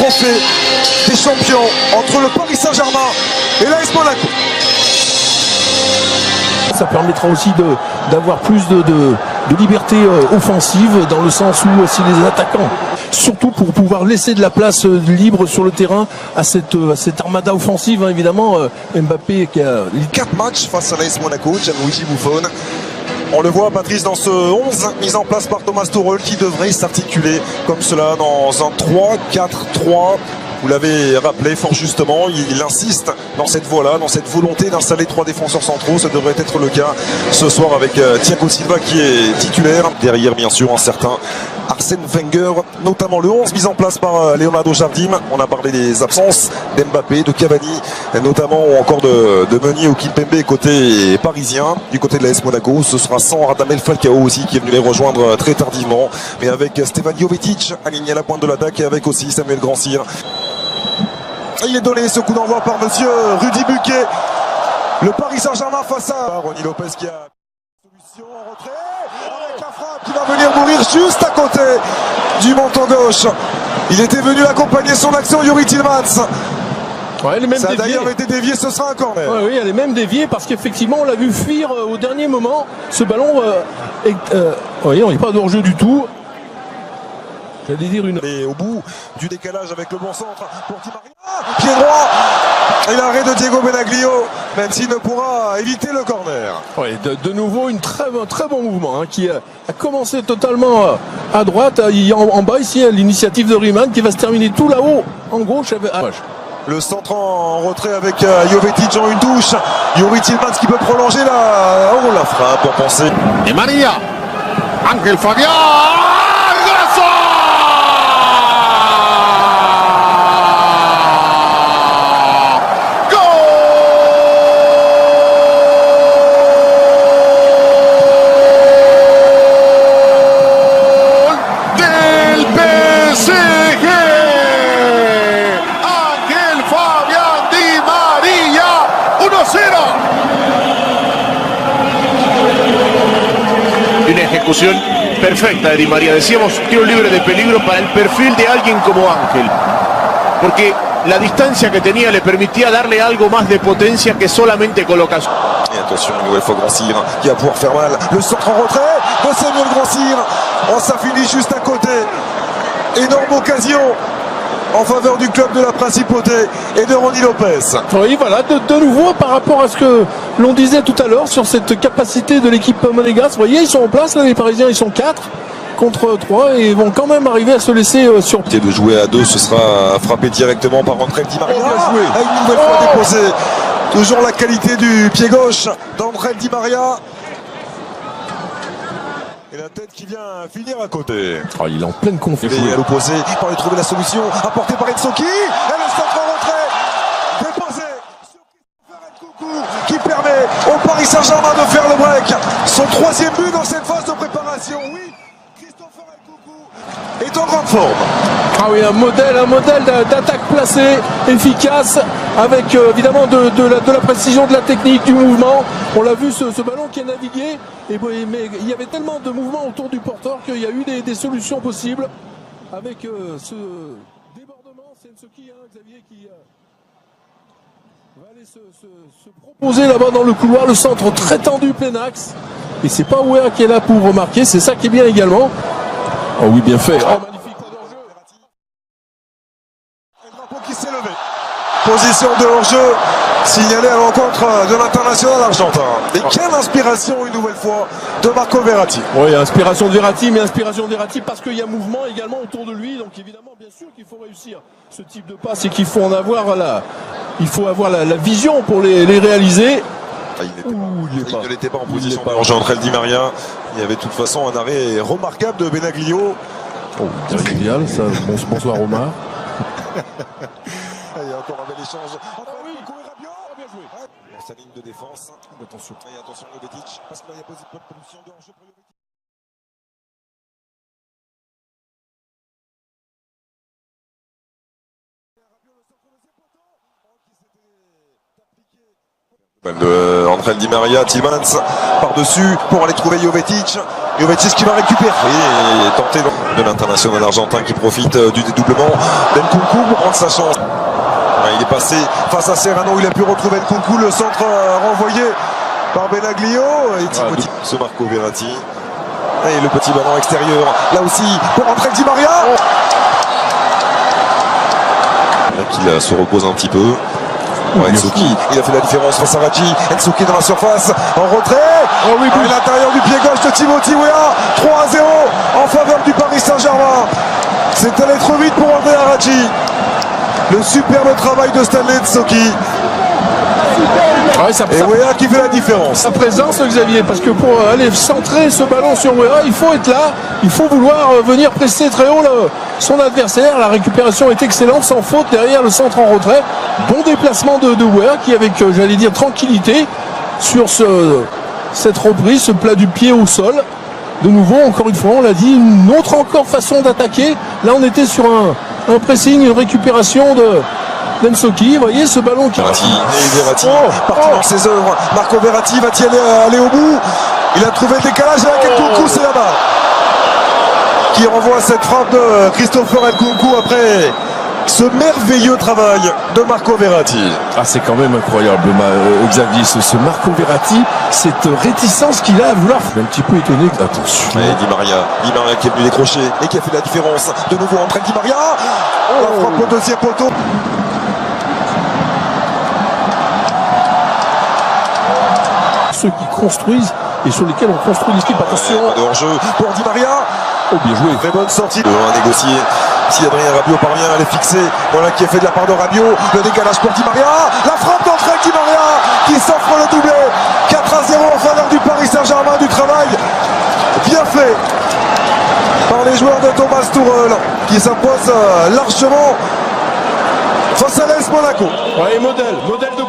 trophée des champions entre le Paris Saint-Germain et l'AS Monaco. Ça permettra aussi d'avoir plus de liberté offensive, dans le sens où aussi les attaquants, surtout pour pouvoir laisser de la place libre sur le terrain à cette armada offensive, hein, évidemment. Mbappé qui a 4 matchs face à l'AS Monaco, Gianluigi Buffon. On le voit, Patrice, dans ce 11 mis en place par Thomas Tuchel, qui devrait s'articuler comme cela dans un 3-4-3. Vous l'avez rappelé fort justement, il insiste dans cette voie-là, dans cette volonté d'installer 3 défenseurs centraux. Ça devrait être le cas ce soir avec Thiago Silva qui est titulaire. Derrière, bien sûr, un certain Arsène Wenger, notamment le 11 mis en place par Leonardo Jardim. On a parlé des absences d'Mbappé, de Cavani, notamment, ou encore de Meunier ou Kimpembe côté parisien. Du côté de l'AS Monaco, ce sera sans Radamel Falcao aussi, qui est venu les rejoindre très tardivement, mais avec Stefan Jovetic aligné à la pointe de l'attaque et avec aussi Samuel Grandsir. Il est donné ce coup d'envoi par monsieur Rudy Buquet. Le Paris Saint-Germain face à Ronny Lopez qui a solution en retrait avec la frappe qui va venir mourir juste à côté du menton gauche. Il était venu accompagner son action, Youri Tillmans. Ouais, elle est même ça a déviée. d'ailleurs été dévié, ce sera un corner. Ouais, oui, elle est même déviée parce qu'effectivement on l'a vu fuir au dernier moment. Ce ballon, oui, on n'est pas de hors-jeu du tout. J'allais dire une. Et au bout du décalage avec le bon centre pour Di Maria. Pied droit. Et l'arrêt de Diego Benaglio, même s'il ne pourra éviter le corner. Ouais, de nouveau un très bon mouvement, hein, qui a commencé totalement à droite. En bas ici, l'initiative de Riemann qui va se terminer tout là-haut en gauche. Le centre en retrait avec Jovetic en une touche. Youri Tillmans qui peut prolonger la frappe pour penser. Di Maria. Ángel Fabián. Una ejecución perfecta de Di María. Decíamos, tiro libre de peligro para el perfil de alguien como Ángel, porque la distancia que tenía le permitía darle algo más de potencia que solamente colocación. Et attention, une nouvelle fois Grandsir qui va pouvoir faire mal. Le centre en retrait de Samuel Grandsir. Oh, ça finit juste à côté. Énorme occasion en faveur du club de la Principauté et de Ronny Lopez. Oui, voilà, de nouveau par rapport à ce que l'on disait tout à l'heure sur cette capacité de l'équipe monégasque. Vous voyez, ils sont en place, là, les Parisiens, ils sont 4 contre 3 et vont quand même arriver à se laisser sur pied. De jouer à 2, ce sera frappé directement par André Di Maria. Une nouvelle fois déposé. Toujours la qualité du pied gauche d'André Di Maria. Et la tête qui vient finir à côté. Oh, il est en pleine confiance. Et à l'opposé, pour aller trouver la solution, apportée par Etsoki. Et le centre en retrait, déposé sur Christopher Nkunku, qui permet au Paris Saint-Germain de faire le break. Son 3e but dans cette phase de préparation. Oui, Christopher Nkunku est en grande forme. Ah oui, un modèle d'attaque placée, efficace, avec évidemment de la précision, de la technique, du mouvement. On l'a vu, ce ballon qui a navigué, mais il y avait tellement de mouvements autour du porteur qu'il y a eu des solutions possibles. Avec ce débordement, c'est Nsoki, hein, Xavier, qui va aller se proposer là-bas dans le couloir, le centre très tendu, plein axe. Et c'est pas Ouéa qui est là pour remarquer, c'est ça qui est bien également. Oh oui, bien fait. Oh, magnifique. Qui s'est levé. Position de hors-jeu signalée à l'encontre de l'international argentin. Et quelle inspiration une nouvelle fois de Marco Verratti. Oui, inspiration de Verratti, mais inspiration de Verratti parce qu'il y a mouvement également autour de lui. Donc évidemment, bien sûr qu'il faut réussir ce type de passe et qu'il faut en avoir il faut avoir la vision pour les réaliser. Ah, il ne l'était pas en position de hors-jeu entre Di Maria. Il y avait de toute façon un arrêt remarquable de Benaglio. Oh, génial, ça. Bonsoir Omar. Il y a encore un bel échange. Oui, bien joué. Sa ligne de défense. Attention. Et attention Jovetic, parce qu'il y a position de hors-jeu pour Jovetic. De André Di Maria, Tillmans par-dessus pour aller trouver Jovetic. Jovetic qui va récupérer et tenter de l'international argentin qui profite du dédoublement. Nkunku pour prendre sa chance. Il est passé face à Serrano, il a pu retrouver Nkunku, le centre renvoyé par Benaglio et Timothy. Ce Marco Verratti. Et le petit ballon extérieur, là aussi pour André Di Maria. Là qu'il se repose un petit peu. Nsuki, il a fait la différence face à Raji. Nsuki dans la surface, en retrait. À l'intérieur du pied gauche de Timothy Weah. 3-0 en faveur du Paris Saint-Germain. C'est allé trop vite pour André Raji. Le superbe travail de Stanley Nsuki. Et Weah qui fait la différence. Sa présence, Xavier, parce que pour aller centrer ce ballon sur Weah, il faut être là, il faut vouloir venir presser très haut son adversaire. La récupération est excellente, sans faute derrière le centre en retrait. Bon déplacement de Weah qui, avec, j'allais dire, tranquillité sur cette reprise, ce plat du pied au sol. De nouveau, encore une fois, on l'a dit, une autre encore façon d'attaquer. Là, on était sur un pressing, une récupération de Nsuki, vous voyez ce ballon qui... Verratti, parti dans ses œuvres. Marco Verratti va-t-il aller au bout? Il a trouvé le décalage avec Nkunku, c'est là-bas. Qui renvoie cette frappe de Christopher Nkunku après ce merveilleux travail de Marco Verratti. Ah, c'est quand même incroyable, Xavier, ce Marco Verratti, cette réticence qu'il a à vouloir. Un petit peu étonné. Attention. Et Di Maria qui est venu décrocher et qui a fait la différence. De nouveau André Di Maria. La frappe au deuxième poteau. Ceux qui construisent et sur lesquels on construit l'équipe. Attention. De hors-jeu pour Di Maria. Oh, bien joué. Très bonne sortie. À négocier. Si Adrien Rabiot parvient à les fixer. Voilà qui est fait de la part de Rabiot. Le décalage pour Di Maria. La frappe d'entrée de Di Maria qui s'offre le doublé. 4-0 en faveur du Paris Saint-Germain. Du travail bien fait par les joueurs de Thomas Tuchel qui s'impose largement face à l'AS Monaco. Ouais, modèle de